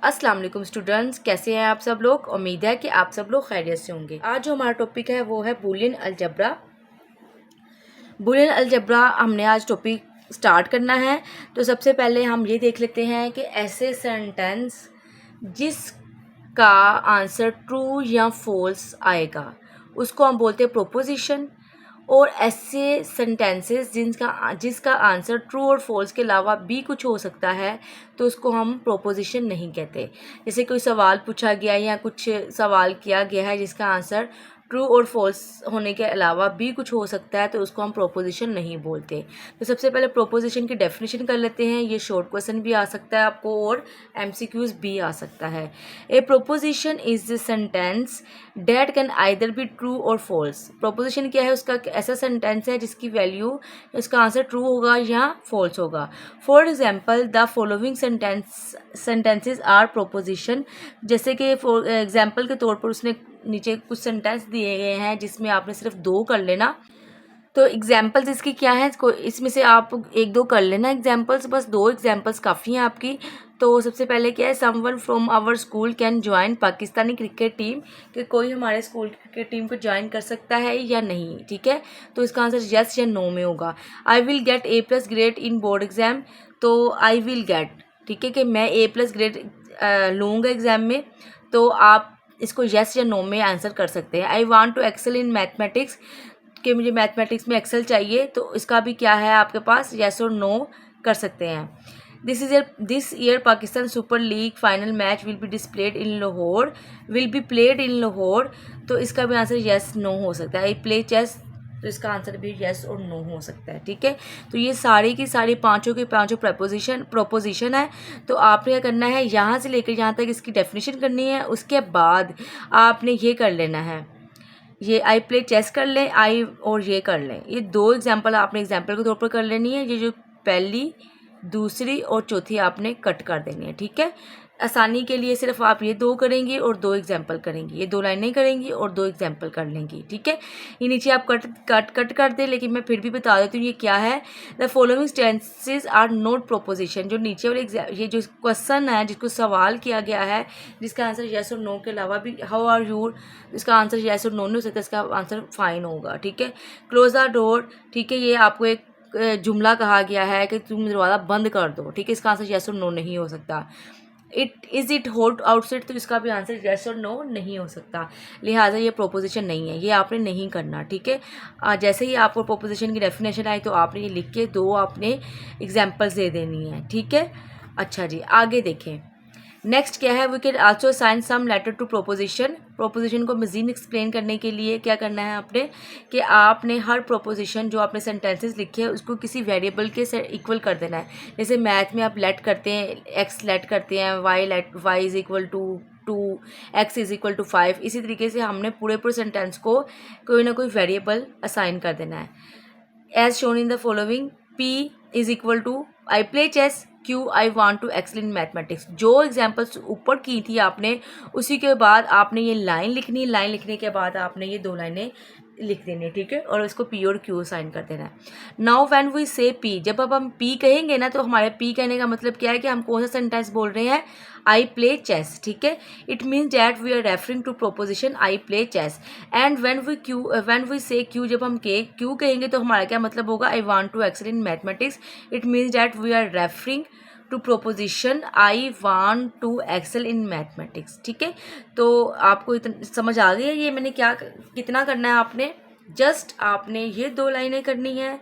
अस्सलाम वालेकुम स्टूडेंट्स, कैसे हैं आप सब लोग। उम्मीद है कि आप सब लोग खैरियत से होंगे। आज जो हमारा टॉपिक है वो है बूलियन अलजबरा। बूलियन अलजबरा हमने आज टॉपिक स्टार्ट करना है। तो सबसे पहले हम ये देख लेते हैं कि ऐसे सेंटेंस जिसका आंसर ट्रू या फॉल्स आएगा उसको हम बोलते हैं प्रोपोजिशन, और ऐसे सेंटेंसेस जिसका आंसर ट्रू और फॉल्स के अलावा भी कुछ हो सकता है तो उसको हम प्रोपोजिशन नहीं कहते। जैसे कोई सवाल पूछा गया या कुछ सवाल किया गया है जिसका आंसर ट्रू और फॉल्स होने के अलावा भी कुछ हो सकता है तो उसको हम प्रोपोजिशन नहीं बोलते। तो सबसे पहले प्रोपोजिशन की डेफिनेशन कर लेते हैं। ये शॉर्ट क्वेश्चन भी आ सकता है आपको और एमसीक्यूज भी आ सकता है। A proposition is the sentence that can either be true और फॉल्स। प्रोपोजिशन क्या है? उसका ऐसा सेंटेंस है जिसकी वैल्यू, इसका आंसर ट्रू होगा या फॉल्स होगा। For example the following sentences are proposition. जैसे कि फॉर एग्जाम्पल के तौर पर उसने नीचे कुछ सेंटेंस दिए गए हैं जिसमें आपने सिर्फ दो कर लेना। तो एग्जाम्पल्स इसकी क्या है, इसमें से आप एक दो कर लेना एग्जाम्पल्स, बस दो एग्जाम्पल्स काफ़ी हैं आपकी। तो सबसे पहले क्या है, someone from our school can join Pakistani cricket team, कि कोई हमारे स्कूल की क्रिकेट टीम को ज्वाइन कर सकता है या नहीं। ठीक है, तो इसका आंसर यस या नो में होगा। I will get A+ grade in board exam, तो आई विल गेट, ठीक है, कि मैं A+ ग्रेड लूँगा एग्ज़ाम में, तो आप इसको यस या नो में आंसर कर सकते हैं। I want to excel in mathematics, कि मुझे मैथमेटिक्स में एक्सेल चाहिए, तो इसका भी क्या है आपके पास, येस और नो कर सकते हैं। This year Pakistan super league final match will be played in Lahore, तो इसका भी आंसर येस नो हो सकता है। आई प्ले चेस, तो इसका आंसर भी येस और नो हो सकता है। ठीक है, तो ये सारी की सारी पांचों के पांचों प्रोपोजिशन है। तो आपने क्या करना है, यहाँ से लेकर यहाँ तक इसकी डेफिनेशन करनी है। उसके बाद आपने ये कर लेना है, ये आई प्ले चेस कर लें, आई और ये कर लें। ये दो एग्जाम्पल आपने एग्जाम्पल के तौर पर कर लेनी है। ये जो पहली, दूसरी और चौथी आपने कट कर देनी है। ठीक है, आसानी के लिए सिर्फ आप ये दो करेंगी और दो एग्जाम्पल करेंगी, ये दो लाइनें करेंगी और दो एग्जाम्पल कर लेंगी। ठीक है, ये नीचे आप कट कर दें, लेकिन मैं फिर भी बता देती हूँ ये क्या है। The following sentences are not proposition. जो नीचे वाले ये जो क्वेश्चन है जिसको सवाल किया गया है जिसका आंसर येस और नो के अलावा भी हाउ आर यू, इसका आंसर येस और नो नहीं हो सकता, इसका आंसर फाइन होगा। ठीक है, क्लोज द डोर, ठीक है, ये आपको एक जुमला कहा गया है कि तुम दरवाज़ा बंद कर दो। ठीक है, इसका आंसर येस और नो नहीं हो सकता। इट हॉट आउटसाइड, तो इसका भी आंसर येस और नो नहीं हो सकता। लिहाजा ये प्रोपोजिशन नहीं है, ये आपने नहीं करना। ठीक है, जैसे ही आपको प्रोपोजिशन की डेफिनेशन आई तो आपने ये लिख के दो आपने एग्जाम्पल्स दे देनी है। ठीक है, अच्छा जी, आगे देखें। नेक्स्ट क्या है, we can also sign some letter to proposition. Proposition को मज़ीद एक्सप्लेन करने के लिए क्या करना है आपने, कि आपने हर प्रोपोजिशन जो आपने सेंटेंसेस लिखे हैं उसको किसी वेरिएबल के से इक्वल कर देना है। जैसे मैथ में आप लेट करते हैं, एक्स लेट करते हैं, Y is equal to 2, X is equal to 5। इसी तरीके से हमने पूरे सेंटेंस को कोई ना कोई वेरिएबल असाइन कर देना है। As shown in the following, P is equal to I play chess, Q I want to excel in mathematics. जो एग्जाम्पल्स ऊपर की थी आपने, उसी के बाद आपने ये लाइन लिखनी, लाइन लिखने के बाद आपने ये दो लाइनें लिख देनी। ठीक है, और इसको P और Q साइन कर देना है। नाउ व्हेन वी से P, जब अब हम P कहेंगे ना, तो हमारे P कहने का मतलब क्या है कि हम कौन सा सेंटेंस बोल रहे हैं, आई प्ले चेस। ठीक है, it means that we are referring to proposition I play chess. And when we say Q, जब हम Q कहेंगे तो हमारा क्या मतलब होगा, I want to excel in mathematics. It means that we are referring to proposition I want to excel in mathematics. ठीक है, तो आपको इतना समझ आ गई है ये मैंने क्या कितना करना है। आपने जस्ट आपने ये दो लाइनें करनी है,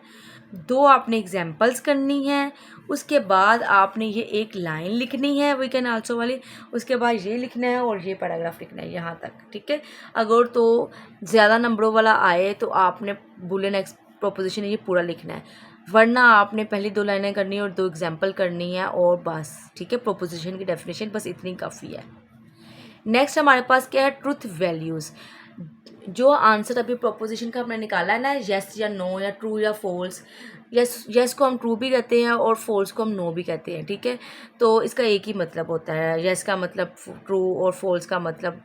दो आपने एग्जाम्पल्स करनी है, उसके बाद आपने ये एक लाइन लिखनी है वी कैन आल्सो वाली, उसके बाद ये लिखना है और ये पैराग्राफ लिखना है यहाँ तक। ठीक है, अगर तो ज़्यादा नंबरों वाला आए तो आपने बूलियन प्रोपोजिशन ये पूरा लिखना है, वरना आपने पहली दो लाइनें करनी है और दो एग्जाम्पल करनी है और बस। ठीक है, प्रोपोजिशन की डेफिनेशन बस इतनी काफ़ी है। नेक्स्ट हमारे पास क्या है, ट्रुथ वैल्यूज़। जो आंसर अभी प्रोपोजिशन का हमने निकाला है ना, येस या नो या ट्रू या फॉल्स, येस को हम ट्रू भी कहते हैं और फॉल्स को हम नो भी कहते हैं। ठीक है, तो इसका एक ही मतलब होता है, येस का मतलब ट्रू और फॉल्स का मतलब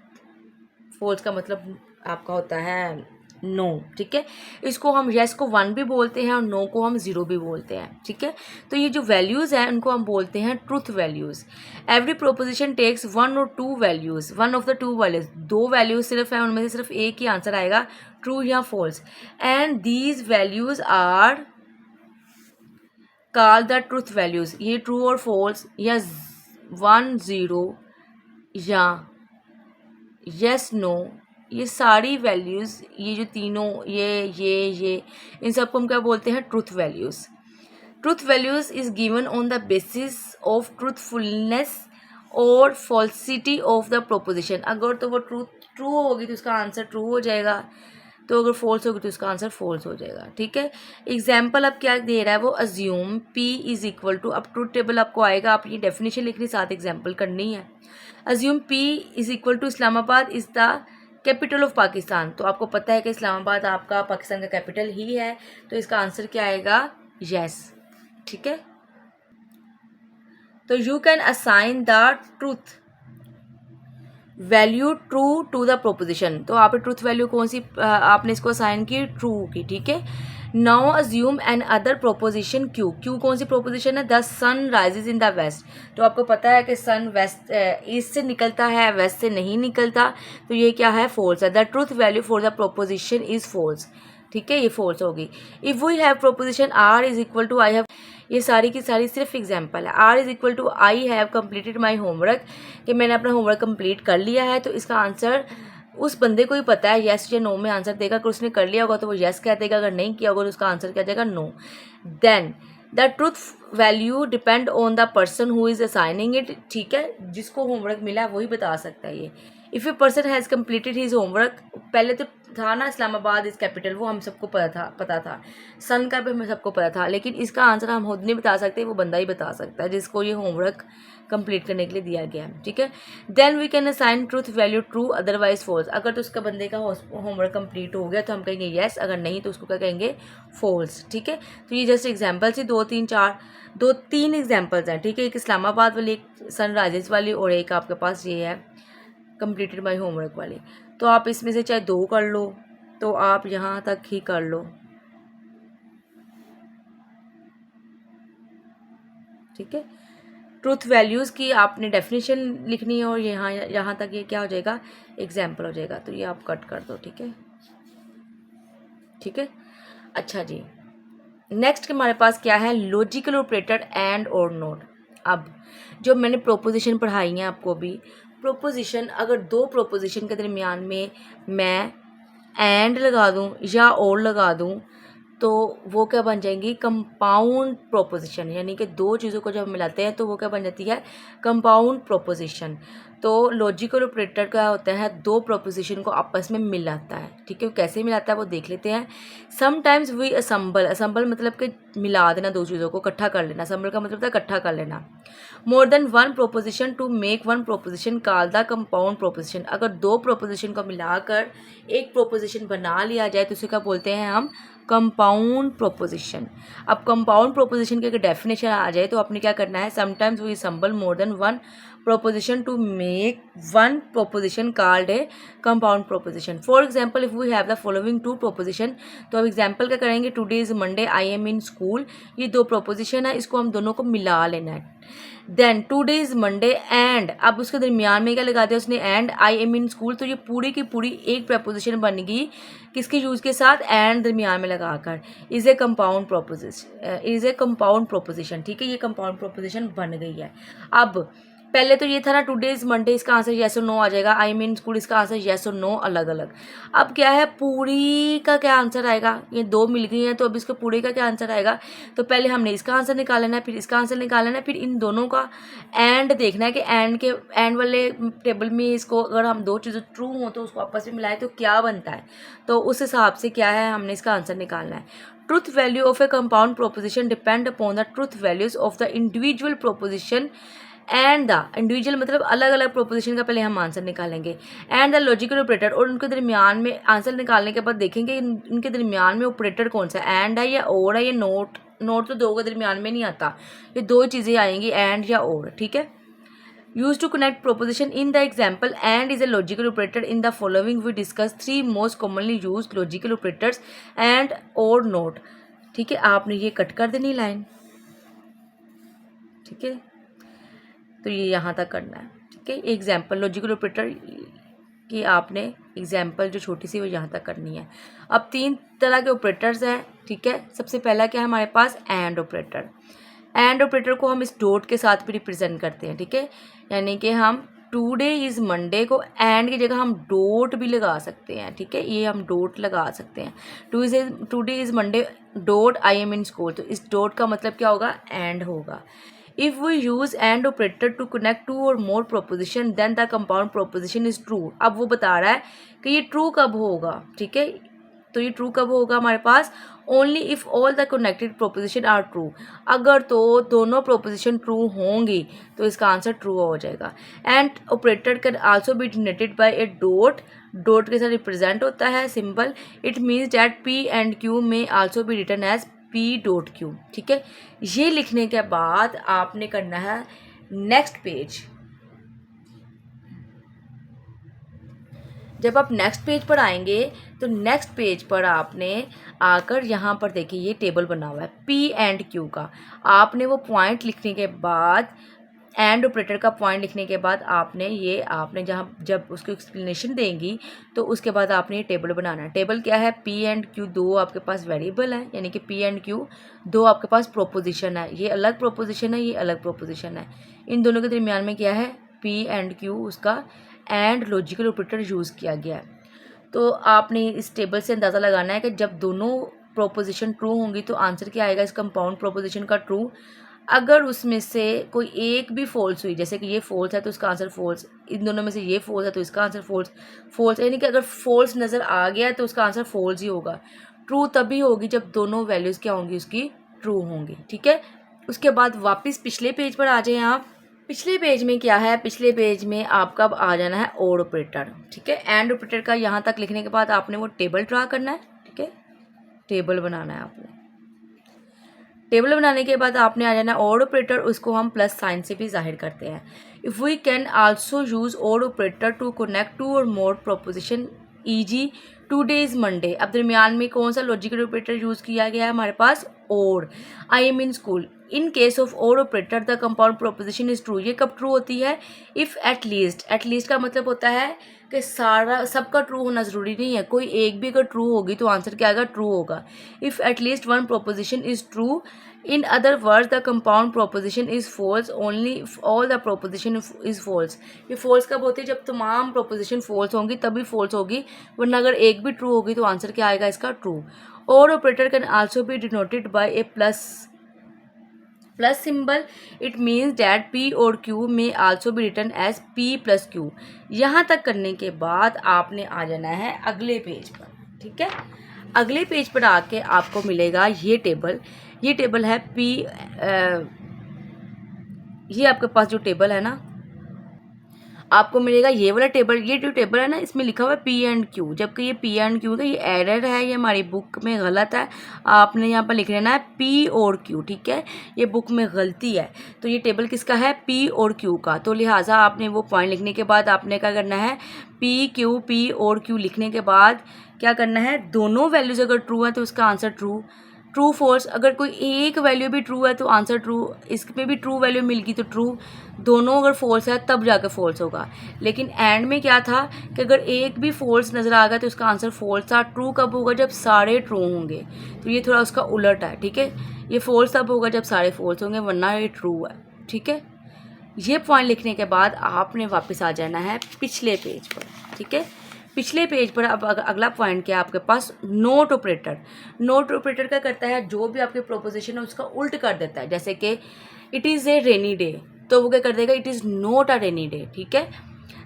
आपका होता है नो, ठीक है। इसको हम येस को 1 भी बोलते हैं और नो को हम 0 भी बोलते हैं, ठीक है। तो ये जो वैल्यूज़ हैं उनको हम बोलते हैं truth values. Every proposition takes 1 और 2 values, 1 of the 2 values, 2 values सिर्फ हैं, उनमें से सिर्फ एक ही आंसर आएगा, ट्रू या false, and these values are call the truth values. ये ट्रू और फॉल्स या 1 0 या यस नो, ये सारी वैल्यूज़, ये जो तीनों, ये इन सबको हम क्या बोलते हैं? Truth values. Truth values is given on the basis of truthfulness और फॉल्सिटी ऑफ द प्रोपोजिशन। अगर तो वो ट्रू होगी तो उसका आंसर ट्रू हो जाएगा, तो अगर फॉल्स होगी तो उसका आंसर फॉल्स हो जाएगा, ठीक है। एग्जाम्पल अब क्या दे रहा है वो, assume P is equal to, अब ट्रूथ टेबल आपको आएगा, आप ये डेफिनेशन लिखनी, साथ एग्जाम्पल करनी है। Assume P is equal to Islamabad is the capital of Pakistan. तो आपको पता है कि इस्लामाबाद आपका पाकिस्तान का कैपिटल ही है, तो इसका आंसर क्या आएगा? यस, ठीक है। तो you can assign the truth value true to the proposition. तो आप ट्रूथ वैल्यू कौन सी आपने इसको असाइन की? ट्रू की, ठीक है। Now assume an other proposition Q. Q कौन सी प्रोपोजिशन है? The sun rises in the west. तो आपको पता है कि सन वेस्ट ईस्ट से निकलता है, वेस्ट से नहीं निकलता, तो ये क्या है? फॉल्स है। The truth value for the proposition is false, ठीक है, ये फॉल्स होगी। If we have proposition R is equal to I have, ये सारी की सारी सिर्फ एग्जाम्पल है। R is equal to I have completed my homework, कि मैंने अपना होमवर्क कंप्लीट कर लिया है, तो इसका आंसर उस बंदे को ही पता है, येस या नो में आंसर देगा। अगर उसने कर लिया होगा तो वो येस कह देगा, अगर नहीं किया होगा तो उसका आंसर क्या जाएगा? No. Then the truth value depend on the person who is assigning it, ठीक है, जिसको होमवर्क मिला है वही बता सकता है ये। If a person has completed his homework, पहले तो था ना इस्लामाबाद इज़ कैपिटल, वो हम सबको पता था, सन का भी हमें सबको पता था, लेकिन इसका आंसर हम खुद नहीं बता सकते, वो बंदा ही बता सकता है जिसको ये होमवर्क कंप्लीट करने के लिए दिया गया है, ठीक है। Then we can assign truth value true otherwise false. अगर तो उसका बंदे का होमवर्क कंप्लीट हो गया तो हम कहेंगे येस, अगर नहीं तो उसको क्या कहेंगे? फॉल्स, ठीक है। तो ये जस्ट एग्जाम्पल से 2-3 एग्जाम्पल्स हैं, ठीक है। एक इस्लामाबाद वाली, एक सनराइजेस वाली, और एक आपके पास ये है कंप्लीटेड माई होमवर्क वाली। तो आप इसमें से चाहे 2 कर लो, तो आप यहाँ तक ही कर लो, ठीक है। ट्रूथ वैल्यूज़ की आपने डेफिनेशन लिखनी है और यहाँ तक ये क्या हो जाएगा? एग्जाम्पल हो जाएगा। तो ये आप कट कर दो, ठीक है, ठीक है। अच्छा जी, नेक्स्ट हमारे पास क्या है? लॉजिकल ऑपरेटर एंड और नॉट। अब जो मैंने प्रोपोजिशन पढ़ाई हैं आपको भी, प्रोपोजिशन, अगर 2 प्रोपोजिशन के दरमियान में मैं एंड लगा दूं या और लगा दूं तो वो क्या बन जाएंगी? कंपाउंड प्रोपोजिशन, यानी कि 2 चीज़ों को जब हम मिलाते हैं तो वो क्या बन जाती है? Compound proposition. तो लॉजिकल ऑपरेटर क्या होता है? 2 प्रोपोजिशन को आपस में मिलाता है, ठीक है। कैसे मिलाता है वो देख लेते हैं। समटाइम्स वी असम्बल मतलब कि मिला देना, 2 चीज़ों को इकट्ठा कर लेना। असम्बल का मतलब था इकट्ठा कर लेना। More than 1 proposition to make 1 proposition called the compound proposition. अगर 2 प्रोपोजिशन को मिलाकर एक प्रोपोजिशन बना लिया जाए तो उसे क्या बोलते हैं हम? Compound proposition. अब कंपाउंड प्रोपोजिशन की अगर डेफिनेशन आ जाए तो आपने क्या करना है? Sometimes we assemble more than 1 proposition to make 1 proposition called a compound proposition. For example, if we have the following 2 proposition, तो अब एग्जाम्पल क्या करेंगे? Today is Monday, I am in school, ये 2 प्रोपोजिशन है, इसको हम दोनों को मिला लेना है। Then today is Monday and, अब उसके दरमियान में क्या लगा दिया उसने? And I am in school, तो ये पूरी की पूरी एक प्रपोजिशन बन गई, किसके यूज़ के साथ? एंड दरमियान में लगाकर। इज़ ए कंपाउंड प्रोपोजिशन, ठीक है, ये कंपाउंड प्रोपोजिशन बन गई है। अब पहले तो ये था ना टुडे इज़ मंडे, इसका आंसर येस और नो आ जाएगा। आई मीन स्कूल, इसका आंसर येस और नो अलग अलग। अब क्या है? पूरी का क्या आंसर आएगा? ये 2 मिल गई हैं तो अब इसके पूरे का क्या आंसर आएगा? तो पहले हमने इसका आंसर निकाल लेना है, फिर इसका आंसर निकाल लेना है, फिर इन दोनों का एंड देखना है कि एंड वाले टेबल में इसको अगर हम 2 चीज़ें ट्रू हों तो उसको आपस में मिलाएं तो क्या बनता है, तो उस हिसाब से क्या है हमने इसका आंसर निकालना है। Truth value of A compound proposition depend upon the truth values of the individual proposition and the individual मतलब अलग अलग प्रोपोजिशन का पहले हम आंसर निकालेंगे, एंड द लॉजिकल ऑपरेटर, और उनके दरमियान में आंसर निकालने के बाद देखेंगे इनके दरमियान में ऑपरेटर कौन सा है, एंड है या और है या नोट। नोट तो 2 के दरमियान में नहीं आता, ये 2 चीज़ें आएंगी, एंड या और, ठीक है। Used to connect proposition in the example and is a logical operator. In the following we discuss 3 most commonly used logical operators and or not. ठीक है, आपने ये कट कर देनी लाइन, ठीक है, तो ये यहाँ तक करना है, ठीक है। एग्जाम्पल लॉजिकल ऑपरेटर की आपने एग्जाम्पल जो छोटी सी वो यहाँ तक करनी है। अब 3 तरह के ऑपरेटर्स हैं, ठीक है। सबसे पहला क्या है हमारे पास, एंड ऑपरेटर। एंड ऑपरेटर को हम इस डॉट के साथ भी रिप्रेजेंट करते हैं, ठीक है। यानी कि हम टुडे इज़ मंडे को एंड की जगह हम डॉट भी लगा सकते हैं, ठीक है। ये हम डॉट लगा सकते हैं। Today is Monday dot I am in school, तो इस डॉट का मतलब क्या होगा, एंड होगा। If we use and operator to connect 2 or more proposition then the compound proposition is true। अब वो बता रहा है कि ये ट्रू कब होगा, ठीक है। तो ये ट्रू कब होगा हमारे पास, only if all the connected proposition are true. अगर तो दोनों प्रोपोजिशन ट्रू होंगी तो इसका आंसर ट्रू हो जाएगा। And operator can also be denoted by a dot. Dot के साथ रिप्रेजेंट होता है symbol. It means that p and q may also be written as p dot q, ठीक है। ये लिखने के बाद आपने करना है नेक्स्ट पेज। जब आप नेक्स्ट पेज पर आएंगे तो नेक्स्ट पेज पर आपने आकर यहाँ पर देखिए ये टेबल बना हुआ है पी एंड क्यू का। आपने वो पॉइंट लिखने के बाद, एंड ऑपरेटर का पॉइंट लिखने के बाद आपने जहाँ जब उसको एक्सप्लेनेशन देंगी तो उसके बाद आपने ये टेबल बनाना है। टेबल क्या है, पी एंड क्यू दो आपके पास वेरिएबल है, यानी कि पी एंड क्यू दो आपके पास प्रोपोजिशन है। ये अलग प्रोपोजिशन है, ये अलग प्रोपोजिशन है। इन दोनों के दरमियान में क्या है, पी एंड क्यू, उसका एंड लॉजिकल ऑपरेटर यूज़ किया गया है। तो आपने इस टेबल से अंदाज़ा लगाना है कि जब दोनों प्रोपोजिशन ट्रू होंगी तो आंसर क्या आएगा इस कंपाउंड प्रोपोजिशन का, ट्रू। अगर उसमें से कोई एक भी फॉल्स हुई, जैसे कि ये फॉल्स है तो इसका आंसर फॉल्स, इन दोनों में से ये फॉल्स है तो इसका आंसर फॉल्स, फॉल्स यानी कि अगर फॉल्स नज़र आ गया तो उसका आंसर फॉल्स ही होगा। ट्रू तभी होगी जब दोनों वैल्यूज़ क्या होंगी उसकी, ट्रू होंगी, ठीक है। उसके बाद वापस पिछले पेज पर आ जाएं आप। पिछले पेज में क्या है, पिछले पेज में आपका अब आ जाना है और ऑपरेटर, ठीक है। एंड ऑपरेटर का यहाँ तक लिखने के बाद आपने वो टेबल ड्रा करना है, ठीक है। टेबल बनाना है आपने। टेबल बनाने के बाद आपने आ जाना और ऑपरेटर, उसको हम प्लस साइन से भी जाहिर करते हैं। If we can also use or operator to connect 2 or more proposition e g. Today is Monday. अब दरमियान में कौन सा लॉजिकल ऑपरेटर यूज़ किया गया है हमारे पास, or. I am in school. In case of or operator the compound proposition is true. ये कब ट्रू होती है, इफ़ एट लीस्ट का मतलब होता है कि सारा सबका ट्रू होना ज़रूरी नहीं है, कोई एक भी अगर ट्रू होगी तो आंसर क्या आएगा, ट्रू होगा। If at least one proposition is true, in other words the compound proposition is false only if all the proposition is false. ये फॉल्स कब होती है, जब तमाम प्रोपोजिशन फॉल्स होंगी तभी फॉल्स होगी, वरना अगर एक भी ट्रू होगी तो आंसर क्या आएगा इसका, true. Or operator can also be denoted by a plus symbol. It means that P or Q may also be written as P plus Q. यहाँ तक करने के बाद आपने आ जाना है अगले पेज पर, ठीक है। अगले पेज पर आके आपको मिलेगा ये टेबल है पी, ये आपके पास जो टेबल है ना, आपको मिलेगा ये वाला टेबल। ये जो टेबल है ना इसमें लिखा हुआ है पी एंड क्यू, जबकि ये पी एंड क्यू का ये एरर है, ये हमारी बुक में गलत है। आपने यहाँ पर लिख लेना है पी और क्यू, ठीक है। ये बुक में गलती है, तो ये टेबल किसका है, पी और क्यू का। तो लिहाजा आपने वो पॉइंट लिखने के बाद आपने क्या करना है, पी और क्यू लिखने के बाद क्या करना है, दोनों वैल्यूज़ अगर ट्रू है तो उसका आंसर ट्रू, ट्रू फॉल्स, अगर कोई एक वैल्यू भी ट्रू है तो आंसर ट्रू, इसमें भी ट्रू वैल्यू मिल गई तो ट्रू, दोनों अगर फॉल्स है तब जाकर फॉल्स होगा। लेकिन एंड में क्या था कि अगर एक भी फॉल्स नज़र आ गया तो उसका आंसर फॉल्स था। ट्रू कब होगा, जब सारे ट्रू होंगे, तो ये थोड़ा उसका उलट है, ठीक है। ये फॉल्स तब होगा जब सारे फॉल्स होंगे, वरना ये ट्रू है, ठीक है। ये पॉइंट लिखने के बाद आपने वापस आ जाना है पिछले पेज पर, ठीक है। पिछले पेज पर अब अगला पॉइंट क्या है आपके पास, नोट ऑपरेटर। नोट ऑपरेटर क्या करता है, जो भी आपके प्रोपोजिशन है उसका उल्ट कर देता है। जैसे कि it is a rainy day, तो वो क्या कर देगा, it is not a rainy day, ठीक है।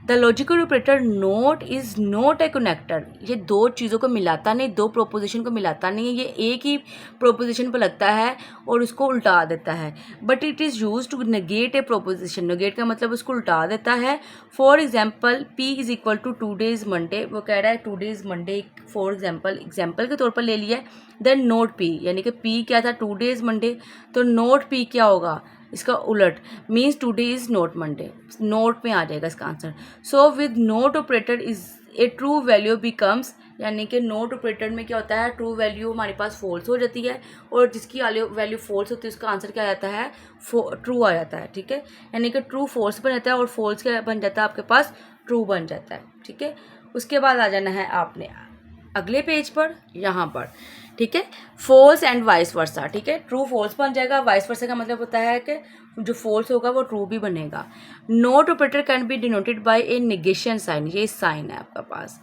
The logical operator note is not a connector. ये दो चीज़ों को मिलाता नहीं, दो प्रोपोजिशन को मिलाता नहीं है, ये एक ही प्रोपोजिशन पर लगता है और उसको उल्टा देता है। But it is use to negate a proposition. Negate का मतलब उसको उल्टा देता है। For example P is equal to today is Monday, वो कह रहा है today is Monday, for example के तौर पर ले लिया है। देन नोट पी, यानी कि पी क्या था, टुडे इज़ मंडे, तो नोट पी क्या होगा, इसका उलट means today is not Monday, note में आ जाएगा इसका answer. So with note operator is a true value becomes, यानी कि नोट ऑपरेटर में क्या होता है, ट्रू वैल्यू हमारे पास फॉल्स हो जाती है और जिसकी वैल्यू फॉल्स होती है उसका आंसर क्या आ जाता है, ट्रू आ जाता है। ठीक है, यानी कि ट्रू फॉल्स बन जाता है और फॉल्स क्या बन जाता है आपके पास, ट्रू बन जाता है। ठीक है, उसके बाद आ जाना है आपने अगले पेज पर, यहाँ पर। ठीक है, फॉल्स एंड वाइस वर्सा। ठीक है, ट्रू फॉल्स बन जाएगा, वाइस वर्सा का मतलब होता है कि जो फॉल्स होगा वो ट्रू भी बनेगा। Not operator can be denoted by a negation sign, ये साइन है आपके पास।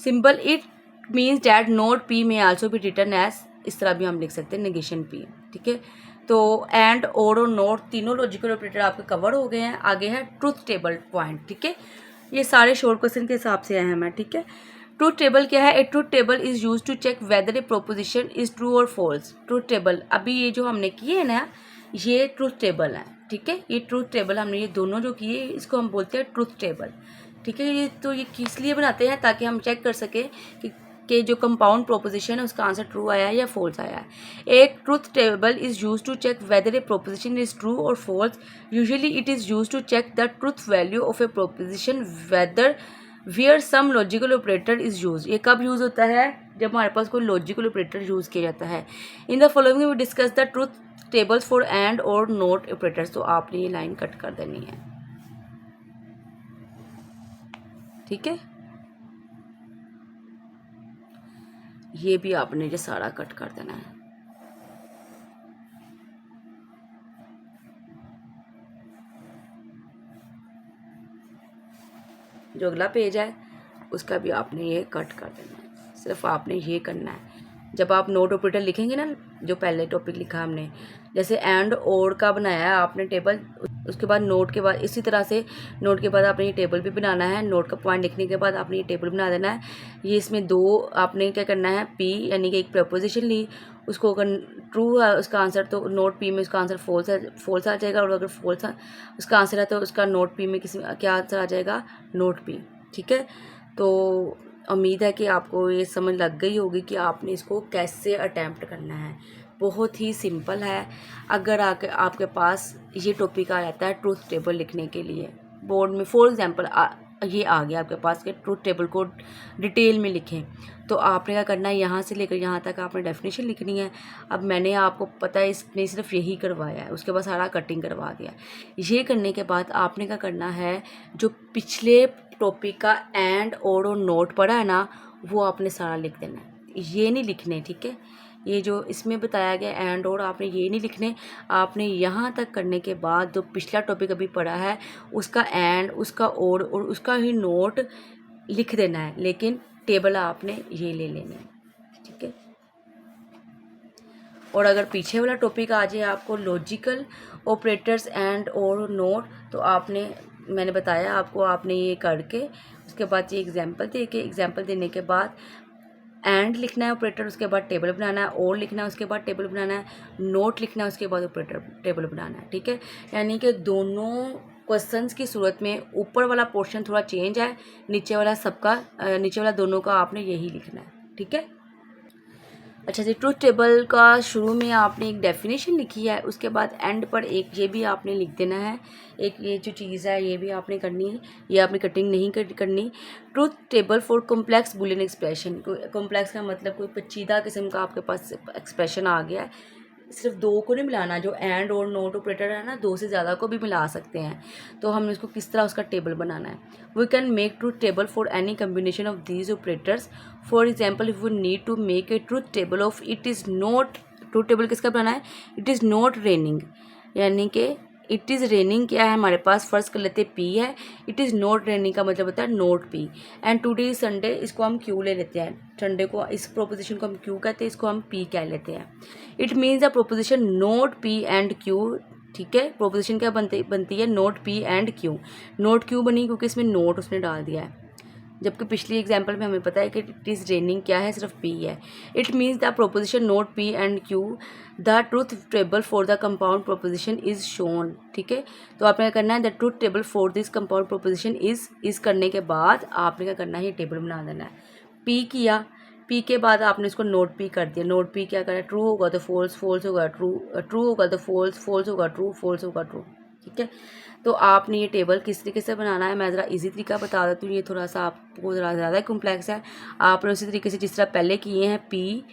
Simple it means that not p may also be written as, इस तरह भी हम लिख सकते हैं नेगेशन पी। ठीक है, तो एंड और नोट तीनों लॉजिकल ऑपरेटर आपके कवर हो गए हैं। आगे है ट्रूथ टेबल पॉइंट। ठीक है, ये सारे शॉर्ट क्वेश्चन के हिसाब से आए हैं मैं। ठीक है, ट्रूथ टेबल क्या है, a truth table is use to check whether a proposition is true और फॉल्स। ट्रूथ टेबल अभी ये जो हमने किए हैं ना, ये ट्रूथ टेबल है। ठीक है, ये ट्रूथ टेबल हमने ये दोनों जो किए इसको हम बोलते हैं ट्रूथ टेबल। ठीक है, ये तो ये किस लिए बनाते हैं, ताकि हम चेक कर सकें कि जो कंपाउंड प्रोपोजिशन है उसका आंसर ट्रू आया है या फॉल्स आया है। एक truth table is use to check whether a proposition is true और false. Usually it is use to check the truth value of a proposition whether where some logical operator is use. ये कब use होता है, जब हमारे पास कोई logical operator use किया जाता है। In the following we discuss the truth tables for and or not operators. तो आपने ये लाइन कट कर देनी है। ठीक है, ये भी आपने ये सारा कट कर देना है। जो अगला पेज है उसका भी आपने ये कट कर देना है। सिर्फ आपने ये करना है, जब आप नोट ऑपरेटर लिखेंगे ना, जो पहले टॉपिक लिखा हमने, जैसे एंड और का बनाया है आपने टेबल, उसके बाद नोट के बाद इसी तरह से नोट के बाद आपने ये टेबल भी बनाना है। नोट का पॉइंट लिखने के बाद आपने ये टेबल बना देना है। ये इसमें दो आपने क्या करना है, पी यानी कि एक प्रपोजिशन ली, उसको अगर ट्रू है उसका आंसर तो नोट पी में उसका आंसर फॉल्स है, फॉल्स आ जाएगा। और अगर फॉल्स उसका आंसर है तो उसका नोट पी में किसी क्या आंसर आ जाएगा, नोट पी। ठीक है, तो उम्मीद है कि आपको ये समझ लग गई होगी कि आपने इसको कैसे अटैम्प्ट करना है। बहुत ही सिंपल है। अगर आपके पास ये टॉपिक आ जाता है ट्रूथ टेबल लिखने के लिए बोर्ड में, फॉर एग्जांपल ये आ गया आपके पास कि ट्रूथ टेबल को डिटेल में लिखें, तो आपने क्या करना है, यहाँ से लेकर यहाँ तक आपने डेफिनेशन लिखनी है। अब मैंने आपको पता है इसने सिर्फ यही करवाया है, उसके बाद सारा कटिंग करवा दिया। ये करने के बाद आपने क्या करना है, जो पिछले टॉपिक का एंड और नोट पढ़ा है ना, वो आपने सारा लिख देना है। ये नहीं लिखने, ठीक है, ये जो इसमें बताया गया एंड और आपने ये नहीं लिखने। आपने यहाँ तक करने के बाद जो पिछला टॉपिक अभी पढ़ा है उसका एंड, उसका और उसका ही नोट लिख देना है, लेकिन टेबल आपने ये ले लेनी है। ठीक है, और अगर पीछे वाला टॉपिक आ जाए आपको logical operators and or note, तो आपने, मैंने बताया आपको, आपने ये करके उसके बाद ये एग्जाम्पल देने के बाद एंड लिखना है ऑपरेटर, उसके बाद टेबल बनाना है, और लिखना है उसके बाद टेबल बनाना है, नोट लिखना है उसके बाद ऑपरेटर टेबल बनाना है। ठीक है, यानी कि दोनों क्वेश्चंस की सूरत में ऊपर वाला पोर्शन थोड़ा चेंज है, नीचे वाला दोनों का आपने यही लिखना है। ठीक है, अच्छा जी, ट्रूथ टेबल का शुरू में आपने एक डेफिनेशन लिखी है, उसके बाद एंड पर एक ये भी आपने लिख देना है। एक ये जो चीज़ है ये भी आपने करनी है, ये आपने कटिंग नहीं करनी। Truth table for complex Boolean expression. Complex का मतलब कोई पेचीदा किस्म का आपके पास एक्सप्रेशन आ गया है, सिर्फ दो को नहीं मिलाना, जो एंड और नोट ऑपरेटर है ना, दो से ज़्यादा को भी मिला सकते हैं। तो हमने इसको किस तरह उसका टेबल बनाना है, we can make truth table for any combination of these operators. For example, if we need to make a truth table of it is not, truth table किसका बनाना है, इट इज़ नॉट रेनिंग, यानी कि it is raining क्या है हमारे पास, first कर लेते पी है, इट इज़ नॉट रेनिंग का मतलब होता है note P, and today is Sunday, इसको हम क्यू ले लेते हैं, संडे को इस प्रोपोजिशन को हम क्यू कहते हैं, इसको हम पी कह लेते हैं। It means the proposition note P and Q. ठीक है, प्रोपोजिशन क्या बनती है, note P and Q. Note Q बनी क्योंकि इसमें नोट उसने डाल दिया है, जबकि पिछली एग्जाम्पल में हमें पता है कि इट इज़ रेनिंग क्या है, सिर्फ पी है। It means the proposition note P and Q, the truth table for the compound proposition is shown. ठीक है, तो आपने क्या करना है, the truth table for this compound proposition is करने के बाद आपने क्या करना है, ये टेबल बना देना है। पी किया, पी के बाद आपने इसको नोट पी कर दिया। नोट पी क्या करें, ट्रू होगा तो फॉल्स, फॉल्स होगा ट्रू, ट्रू होगा तो फॉल्स, फॉल्स होगा ट्रू, फॉल्स होगा ट्रू। ठीक है, तो आपने ये टेबल किस तरीके से बनाना है मैं ज़रा इजी तरीका बता देती हूँ, ये थोड़ा सा आपको ज़रा ज़्यादा कॉम्प्लेक्स है। आपने उसी तरीके से जिस तरह पहले किए हैं पी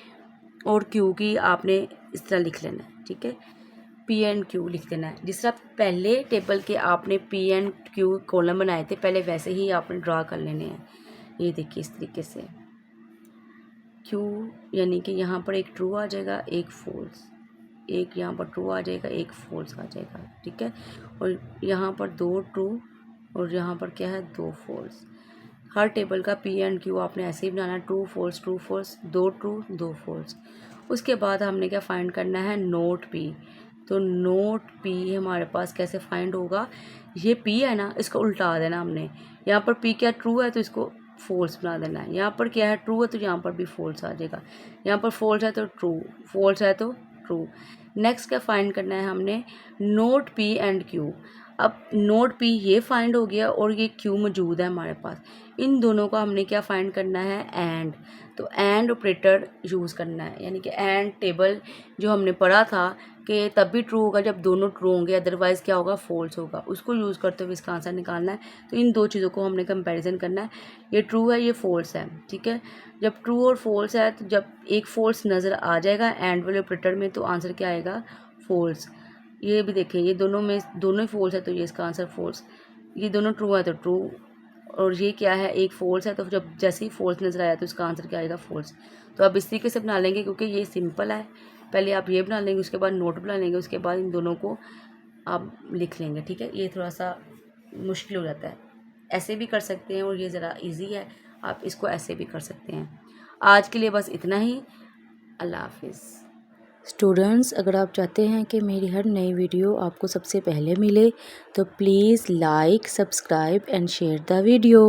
और क्यू की आपने इस तरह लिख लेना है। ठीक है, पी एंड क्यू लिख देना है, जिस तरह पहले टेबल के आपने पी एंड क्यू कॉलम बनाए थे पहले वैसे ही आपने ड्रा कर लेने हैं। ये देखिए इस तरीके से क्यू यानी कि यहाँ पर एक ट्रू आ जाएगा, एक फॉल्स, एक यहाँ पर ट्रू आ जाएगा, एक फॉल्स आ जाएगा। ठीक है, और यहाँ पर 2 ट्रू और यहाँ पर क्या है 2 फॉल्स। हर टेबल का पी एंड क्यू आपने ऐसे ही बनाना है, ट्रू फॉल्स, 2 ट्रू 2 फॉल्स। उसके बाद हमने क्या फाइंड करना है, नोट पी। तो नोट पी हमारे पास कैसे फाइंड होगा, ये पी है ना, इसको उल्टा देना हमने। यहाँ पर पी क्या ट्रू है तो इसको फॉल्स बना देना है, यहाँ पर क्या है ट्रू है तो यहाँ पर भी फॉल्स आ जाएगा, यहाँ पर फॉल्स है तो ट्रू, फॉल्स है तो ट्रू। नेक्स्ट क्या फाइंड करना है हमने, नोट पी एंड क्यू। अब नोट पी ये फाइंड हो गया और ये क्यू मौजूद है हमारे पास, इन दोनों का हमने क्या फाइंड करना है, एंड। तो एंड ऑपरेटर यूज़ करना है, यानी कि एंड टेबल जो हमने पढ़ा था कि तब भी ट्रू होगा जब दोनों ट्रू होंगे, अदरवाइज़ क्या होगा फॉल्स होगा, उसको यूज़ करते हुए इसका आंसर निकालना है। तो इन दो चीज़ों को हमने कंपैरिजन करना है, ये ट्रू है ये फॉल्स है। ठीक है, जब ट्रू और फॉल्स है तो जब एक फॉल्स नज़र आ जाएगा एंड वाले ऑपरेटर में तो आंसर क्या आएगा, फॉल्स। ये भी देखिए ये दोनों में दोनों ही फॉल्स है तो ये इसका आंसर फॉल्स, ये दोनों ट्रू है तो ट्रू, और ये क्या है एक फॉल्स है तो जब जैसे ही फॉल्स नज़र आया तो इसका आंसर क्या आएगा, फॉल्स। तो आप इस तरीके से बना लेंगे क्योंकि ये सिंपल है, पहले आप ये बना लेंगे उसके बाद नोट बना लेंगे, उसके बाद इन दोनों को आप लिख लेंगे। ठीक है, ये थोड़ा सा मुश्किल हो जाता है, ऐसे भी कर सकते हैं और ये ज़रा इजी है, आप इसको ऐसे भी कर सकते हैं। आज के लिए बस इतना ही, अल्लाह हाफिज़। स्टूडेंट्स, अगर आप चाहते हैं कि मेरी हर नई वीडियो आपको सबसे पहले मिले तो please like, subscribe and share the video.